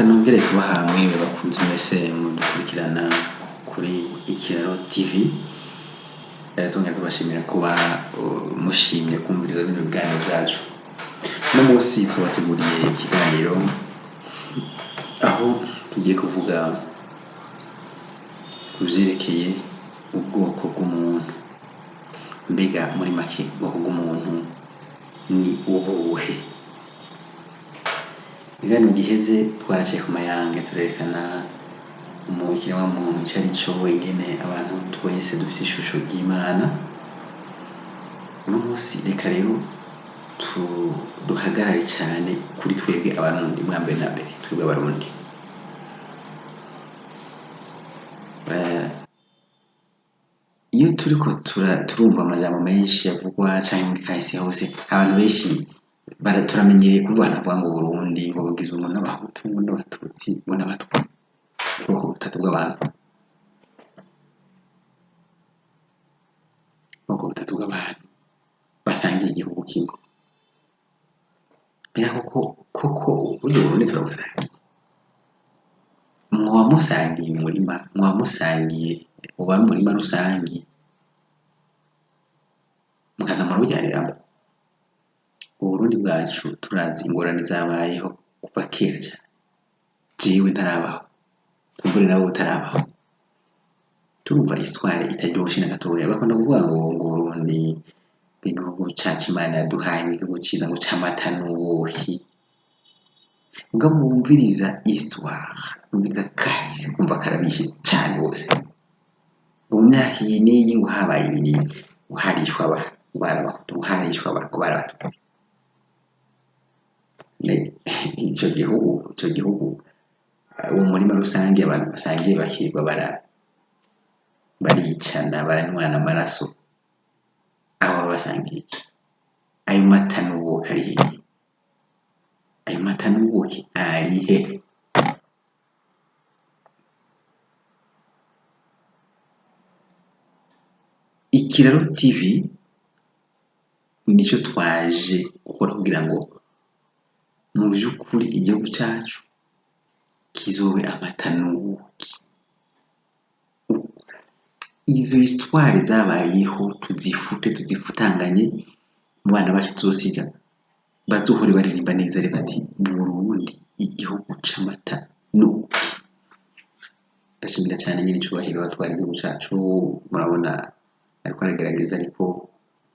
nongere kubaha mwebwe bakunzi mwese mudukurikirana kuri Ikiraro TV. Tongera tubashimira kuba mushimye kumviriza bino biganiro byacu. Uno munsi twabateguriye ikiganiro aho tugiye kuvuga ku byerekeye ubwoko bw'umuntu. Mbega muri make ubwoko bw'umuntu ni ubuhe? Ibiganiro giheze twaraciye ku mayange turerekana ikiremwamuntu icyo ari cyo, ingene abantu twese dufite ishusho ry'Imana. Uno munsi reka rero duhagarare cyane kuri twebwe abarundi, bwa mbere na mbere twebwe abarundi. Iyo turiko turumva amajambo menshi yavugwa cyangwa muri kahise hose, abantu benshi turamenyereye kurwana kuvuga ngo Burundi ngo bugizwe n'abahutu n'abatutsi n'abatwa, ubwoko butatu bw'abantu, ubwoko butatu bw'abantu basangiye igihugu kimwe. Mbega koko uburyo Burundi turabusangiye? Mwoba musangiye umurima, mwoba musangiye uba ari umurima rusangi mukaza murabujyaniramo? Uburundi bwacu turazi ingorane zabayeho kuva kera cyane, jewe ntarabaho, kumbure nawe utarabaho. Turumva histoire itaryoshe na gatoya. Bakunda kuvuga ngo Burundi igihugu cacu Imana yaduhaye, igihugu ciza ngo c'amata n'ubuki. Mugabo wumviriza histoire, wumviriza kahise, kumva karabishe cyane rwose. Mu myaka iyi n'iyi ngo habaye ibintu, ngo harishwa abantu, barabahutu, harishwa abantu, barabatutsi. Icyo gihugu uwo murima rusange abantu basangiye bakirwa baricana, baranywana amaraso, aho basangiye ayo mata n'ubuki ari hehe? Ayo mata n'ubuki ari he? Ikiraro TV nicyo twaje gukora kugira ngo mu by'ukuri igihugu cyacu kizobe amata n'ubuki. Izo histoire zabayeho tuzifute, tuzifutanganye, mu bana bacu tuzosiga bazohore baririmba neza bati Burundi igihugu c'amata n'ubuki. Ndashimira cyane nyine icyubahiro batwara igihugu cyacu. Murabona ariko aragerageza, ariko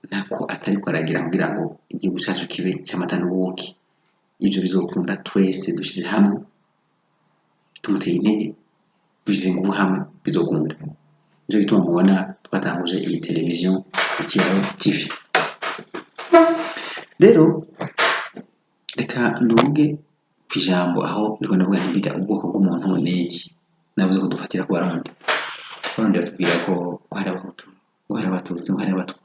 ntako atariko aragira kugira ngo igihugu cyacu kibe cy'amata n'ubuki. Ibyo bizokunda twese dushyize hamwe, tumuteye intege, dushyize ingufu hamwe, bizokunda. Nicyo gituma mubona twatanguje iyi televiziyo Ikiraro TV. Rero reka nduge ku ijambo aho ndiko ndavuga nti ubwoko bw'umuntu ni iki. Navuze ko dufatira ku Barundi. Abarundi batubwira ko hari abahutu, hari abatutsi, hari abatwa.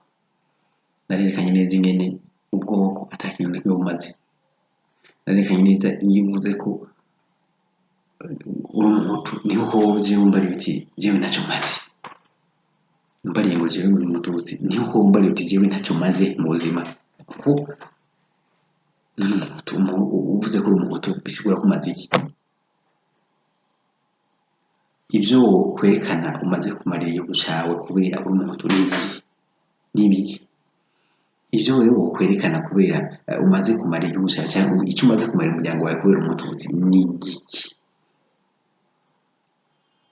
Narerekanye neza ingene ubwoko atakintu na kimwe bumaze. Narerekanye neza iyo uvuze ko uri umuhutu niho hoje wumva biti jewe ntacyo maze. Mbariye ngo jewe muri umututsi niho wumva biti jewe ntacyo maze mu buzima. Kuko uvuze ko uri umuhutu bisigura ko umaze iki? Ibyo kwerekana umaze kumarira igihugu cyawe kubera uri umuhutu n'ibi. Ibyo rero kwerekana kubera umaze kumarira igihugu cyawe, cyangwa icyo umaze kumarira umuryango wawe kubera umututsi ni iki?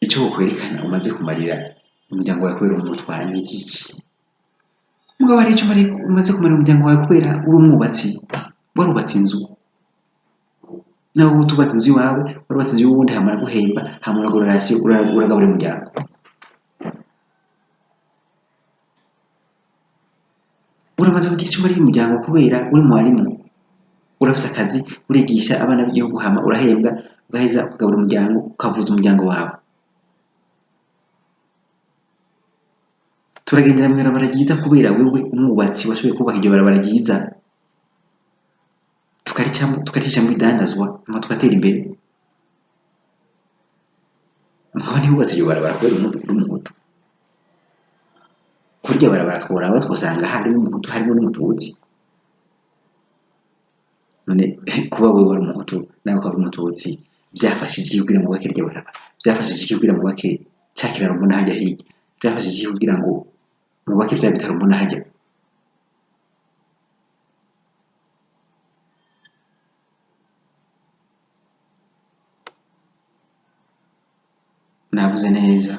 Icyo kwerekana umaze kumarira umuryango wawe kubera umutwa ni iki? Mugabo ari icyo umaze kumarira umuryango wawe kubera uri umwubatsi, warubatse inzu. Nawe utubatse inzu yawe, warubatse inzu y'uwundi, hamara guhemba, hamara gororasiyo, uragaburira umuryango. Uramaze kugira icyo muri umuryango kubera uri mwarimu, urafise akazi, urigisha abana b'igihugu, hama urahembwa, ugaheza ukagaburira umuryango, ukavuza umuryango wawe. Turagendera mu barabara ryiza kubera wewe umwubatsi washoboye kubaka iryo barabara ryiza, tukaricamo idandazwa, hama tugatera imbere. Mugabo ntiwubatse iryo barabara kubera umuhutu. Kurya barabara tworaba twosanga harimo umuhutu, harimo n'umututsi. None kuba wewe wari umuhutu nawe ukaba umututsi byafashije iki kugira ngo bubake iryo barabara, byafashije iki kugira ngo bubake cya kiraro mbona hajya hirya, byafashije iki kugira ngo mubake bya bitaro mbona hajya. Navuze neza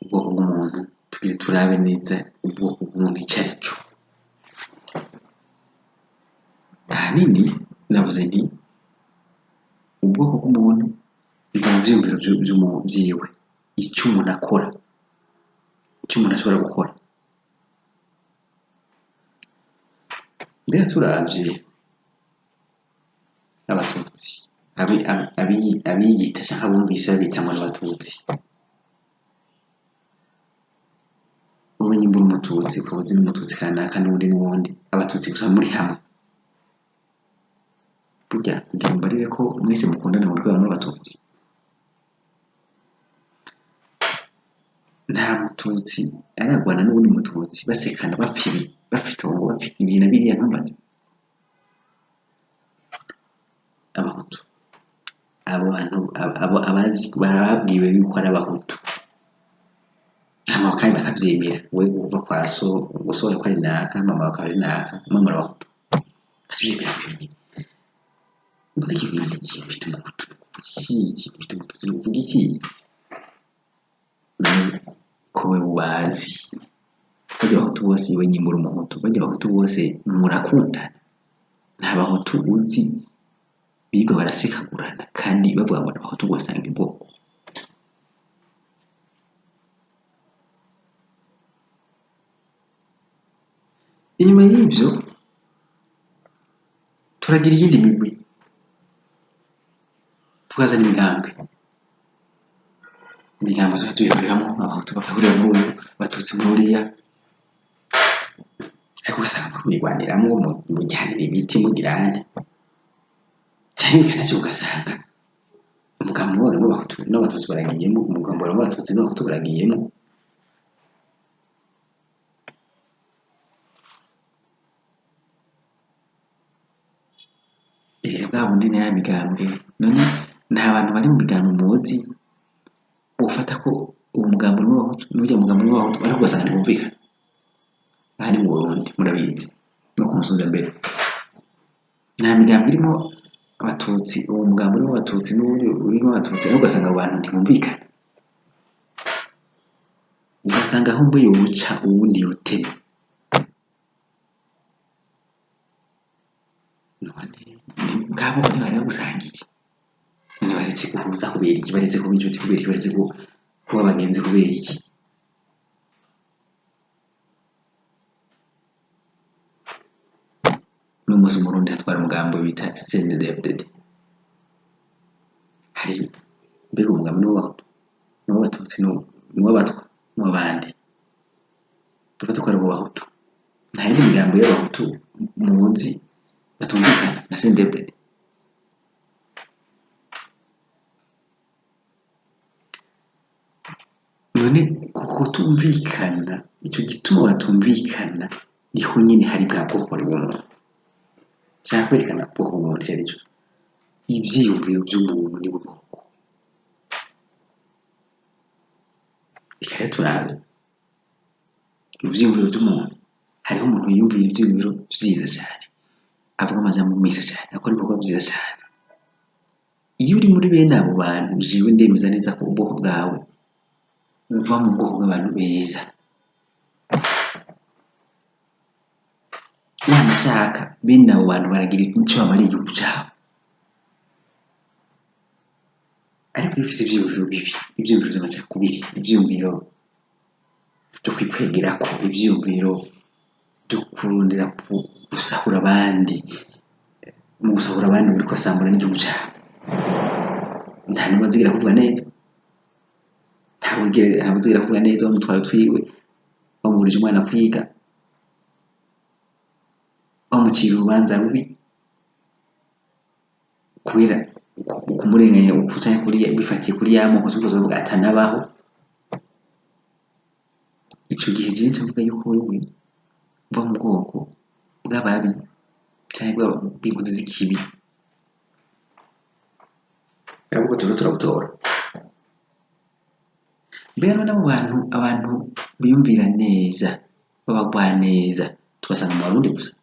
ubwoko bw'umuntu, tugire turabe neza ubwoko bw'umuntu icyo ari cyo. Ahanini navuze nti ubwoko bw'umuntu biva mu byiyumviro byiwe, icyo umuntu akora, icyo umuntu ashobora gukora. Mbega turavye abatutsi abiyita cyangwa abumvise babita ngo abatutsi, wowe nyimba uri umututsi ukaba uzi n'umututsi kanaka n'undi n'uwundi, abatutsi gusa muri hamwe, burya kugira ngo mbarire ko mwese mukundana mu rwego rw'abatutsi. Nta mututsi aragwana n'ubundi mututsi basekana bapfibi bafite ngo bapfika ibintu biriya nkambaza. Abahutu abo bantu abazi barabwiwe yuko ari abahutu, hama kandi bakabyemera, we kuva kwa so gusore ko ari naka, mama bakaba ari naka, mama abahutu akabyemera kwini. Uvuga ibintu iki bifite umuhutu iki bifite umututsi uvuga iki ko we ubazi. Bajya abahutu bose we nyimbura umuhutu, bajya abahutu bose murakundana, nta bahutu uzi biga barasekagurana kandi bavuga ngo abahutu basanga ubwoko. Inyuma y'ibyo turagira iyindi migwi, tukazana imigambi tuba tuyihuriramo, abahutu bakahurira muri uyu, abatutsi muri uriya, ariko ugasanga mwirwaniramo mujyanira ibiti mugirane, cyangwa ibintu ugasanga umugambi w'abantu w'abahutu n'abatutsi baragiyemo, umugambi w'abatutsi n'abahutu baragiyemo. Iri bwa bundi ni ya migambi, none nta bantu bari mu migambi muzi ufata ko uwo mugambi w'abahutu n'ujya mugambi w'abahutu ariko ugasanga ntibumvikana. Aha ni mu Burundi murabizi no ku Musonga mbere, nta migambi irimo abatutsi, uwo mugambi urimo abatutsi n'uri urimo abatutsi ariko ugasanga abo bantu ntibumvikana, ugasanga aho mbuye ubuca uwundi yotema. None ngabo ntibari bagusangiye, none baretse guhuza kubera iki, baretse kuba inshuti kubera iki, baretse kuba abagenzi kubera iki? N'umunsi umurundi atwara umugambi bita CNDD-FDD, hari mbega umugambi n'uw'abahutu n'uw'abatutsi n'uw'abatwa n'uw'abandi, dufata ko ari uw'abahutu. Nta yindi migambi y'abahutu muzi batumvikana na CNDD-FDD. None kuko tumvikana, icyo gituma batumvikana niho nyine hari bwa bwoko bw'umuntu. Nshaka kwerekana ubwoko bw'umuntu icyo ari cyo, ibyiyumviro by'umuntu ni bwoko. Reka rero turabe ibyiyumviro by'umuntu. Hariho umuntu yiyumvira ibyiyumviro byiza cyane, avuga amajambo meza cyane, akora ibikorwa byiza cyane. Iyo uri muri bene abo bantu, jewe ndemeza neza ko ubwoko bwawe uva mu bwoko bw'abantu beza. Wanashaka bene abo bantu baragira icyo bamara igihugu cyabo, ariko iyo ufite ibyiyumviro bibi, ibyiyumviro by'amacakubiri, ibyiyumviro byo kwikwegerako, ibyiyumviro byo kurondera gusahura abandi, mu gusahura abandi uri kubasambura n'igihugu cyabo, nta n'umwe azigira kuvuga neza, ntabwo azigira kuvuga neza, bamutwara utwiwe, bamuburije umwana kwiga, bamucira urubanza rubi kubera kumurenganya ukutanye kuriya bifatiye kuri ya moko z'ubwo bavuga atanabaho. Icyo gihe je ncavuga yuko wewe uva mu bwoko bw'ababi cyangwa bw'inkozi z'ikibi. ahubwo turimo turabutora. Mbere n'abo abantu biyumvira neza babagwa neza tubasanga mu Burundi gusa,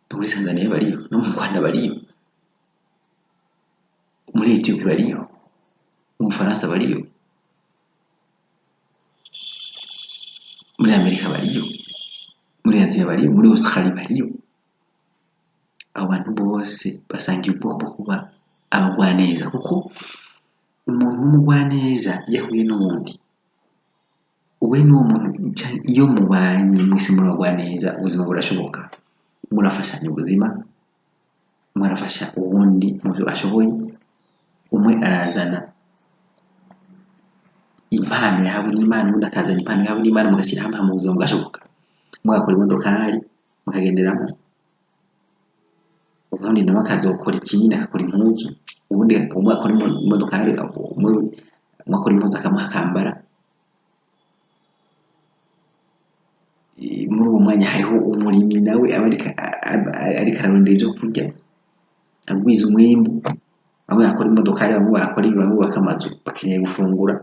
no muri Tanzania bariyo, no mu Rwanda bariyo, muri Ethiopia bariyo, mu Bufaransa bariyo, muri Amerika bariyo, muri Aziya bariyo, muri Australia bariyo. Abo bantu bose basangiye ubwoko kuba abagwaneza, kuko umuntu w'umugwaneza yahuye n'uwundi, we n'uwo muntu iyo mubanye mwese muri abagwaneza ubuzima burashoboka, murafashanya ubuzima, murafasha uwundi mu byo ashoboye. Umwe arazana impano yahawe n'Imana, undi akazana impano yahawe n'Imana, mugashyira hamwe mu buzima bwashoboka. Mugakora imodokari mukagenderamo, ubundi nawe akazokora ikinini akakora impuzu, ubundi umwe akora imodokari, umwe akora impuzu akamuha akambara. Muri uwo mwanya hariho umurimyi nawe ariko ararondera ibyo kurya, agwiza umwimbu. Bamwe bakora imodokari, bamwe bakora ibi, bamwe bubaka amazu, bakeneye gufungura.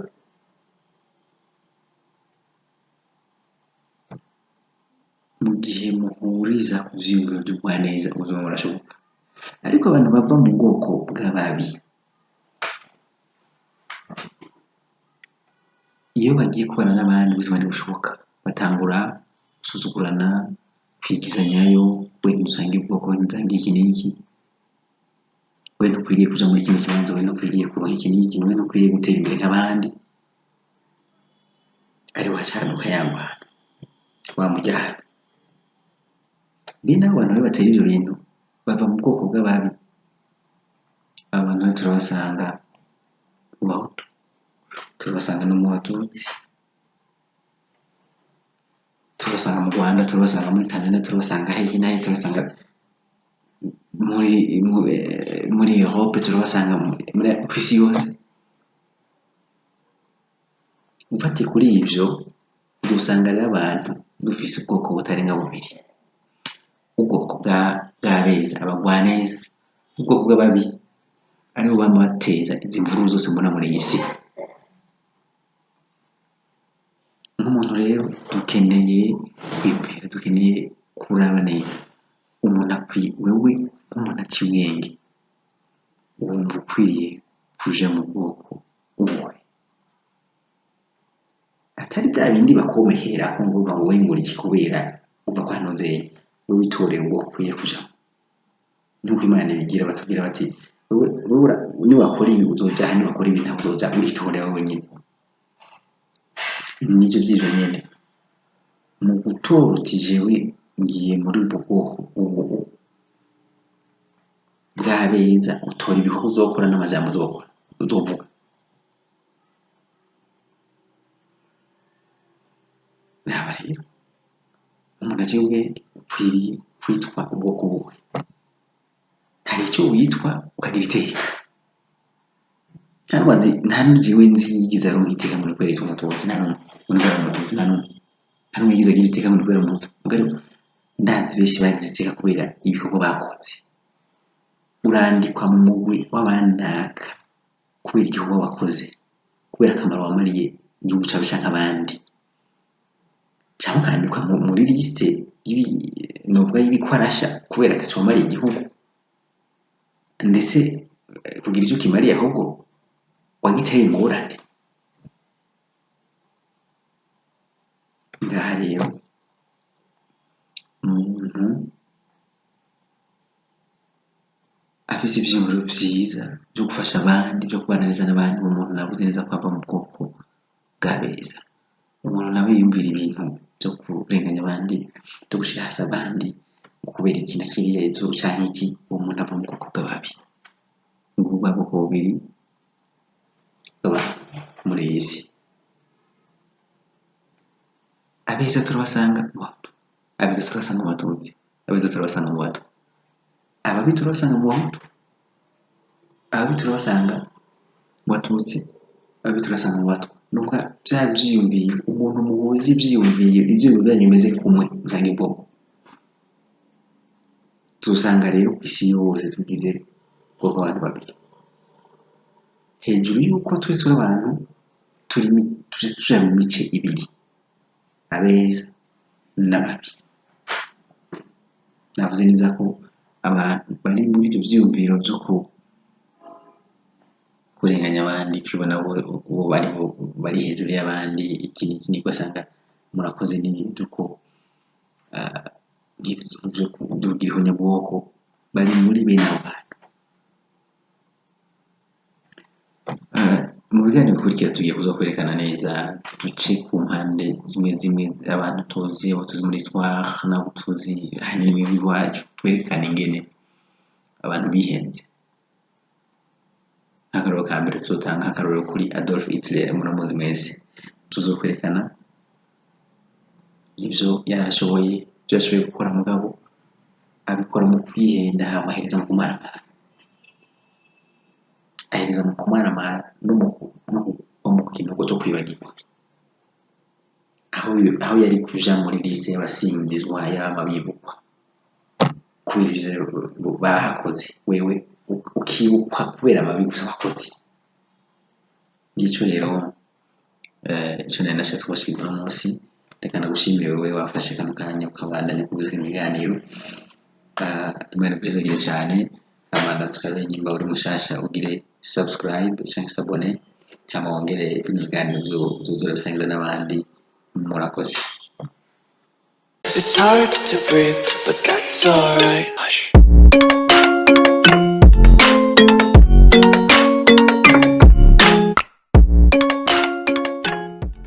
Mu gihe muhuriza ku byiyumviro by'ubugwaneza ubuzima burashoboka. Ariko abantu bava mu bwoko bw'ababi, iyo bagiye kubana n'abandi ubuzima ntibushoboka, batangura gusuzugurana, kwigizanyayo, we ntusangiye ubwoko, we ntusangiye iki n'iki, we ntukwiriye kuja muri kino kibanza, we ntukwiriye kubaho iki n'iki, we ntukwiriye gutera imbere nk'abandi. ari wacanuka yangwana wamujyana. N'abo bantu rero batera ibyo bintu bava mu bwoko bw'ababi. Abantu rero turabasanga mu Bahutu, turabasanga no mu Batutsi, turabasanga mu Rwanda, turabasanga muri Tanzania, turabasanga hehe na hehe, turabasanga muri Europe, turabasanga ku isi yose. Ufatiye kuri ibyo dusanga rero abantu dufise ubwoko butarenga bubiri: ubwoko bw'abeza, abagwaneza, ubwoko bw'ababi aribo bama bateza izi mvururu zose mbona muri iyi si. Nk'umuntu rero dukeneye kwibwira, dukeneye kuraba neza umuntu wewe nk'umuntu aciye ubwenge wumva ukwiye kuja mu bwoko ubuhe, atari bya bindi bakomehera ko ngo wowe ngura iki kubera uva kwa nozeye, wowe witorera ubwoko ukwiye kujamo. Nuko Imana ibigira batubwira bati wowe niwakora ibi uzoja hano, wakora ibi ntabwo uzoja, uritorera wowe nyine. Nibyo by'ibyo nyine mu gutora uti jewe ngiye muri ubwo bwoko ubu bw'abeza, utora ibikorwa uzokora n'amajambo uzovuga. Naba rero umuntu aciye ubwenge ukwiriye kwitwa ubwoko buwe. Hari icyo witwa ukagira iteka. Nta n'ujiwe nzi yigize aronka iteka muri kwereka umututsi, nta n'umwe yigize agira iteka muri kwereka umuhutu. Mugari ndazi benshi bagize iteka kubera ibikorwa bakoze. Urandikwa mu mugwi w'abandaka kubera igikorwa wakoze, kubera akamaro wamariye igihugu cyawe cyangwa abandi, cyangwa ukandikwa muri lisite novuga y'ibikwarasha kubera ataco wamariye igihugu, ndetse kugira icyo kimariye ahubwo wagiteye ingorane. Ngaha rero umuntu afise ivyiyumviro vyiza byo gufasha abandi, byo kubana neza n'abandi, umuntu navuze neza ko ava mu bwoko bw'abeza. Umuntu nawe yiyumvira ibintu byo kurenganya abandi, byo gushira hasi abandi kubera iki na kiriya izuru canke iki, uwo muntu ava mu bwoko bw'ababi. Ubwo bwoko bubiri baba muri iyi si. Abeza turabasanga mu Bahutu, abeza turabasanga mu Batutsi, abeza turabasanga mu Batwa, ababi turabasanga mu Bahutu, ababi turabasanga mu Batutsi, ababi turabasanga mu Batwa. Nuko bya byiyumviye umuntu muhuje ibyiyumviye, ibyo byanyu bimeze kumwe usanga ubwoko. Tuzusanga rero ku isi yose tugize ubwoko abantu babiri. hejuru y'uko twese uri abantu tuje tuja mu mice ibiri, abeza n'ababi. Navuze neza ko abantu bari muri ibyo vyiyumviro vyo kurenganya abandi, kwibona bo bari hejuru y'abandi, iki n'iki niko asanga murakoze n'ibintu ko nk'ivyo kugira ihonyabwoko, bari muri bene abo bantu. Mu biganiro bikurikira tugiye kuza kwerekana neza duce ku mpande zimwe abantu tuzi, abo tuzi muri histoire n'abo tuzi hanyuma iwacu, twerekane ingene abantu bihenze. Nk'akarorero ka mbere tuzotanga nk'akarorero kuri Adolf Hitler, muramuzi mwese. Tuzokwerekana ivyo yarashoboye, ivyo yashoboye gukora mugabo abikora mu kwihenda, hama ahereza mu kumaramara. Ahereza mu kumaramara no mu kinogo cyo kwibagirwa. Aho yari kuja muri liste y'abasingizwa y'abama bibukwa kubera ivyo bahakoze, wewe ukibukwa kubera amabi gusa wakoze. Ngico rero ico nari nashatse kubashikiriza uno munsi. Reka ndagushimire wewe wafashe kano kanya ukabandanya kubiza ibiganiro. Imana ikwizagire cyane. Amanda gusabe nyimba uri mushasha ugire subscribe cyangwa sabone, cyangwa wongere ibiganiro uzosangiza n'abandi. Murakoze. It's hard to breathe, but that's alright. Hush.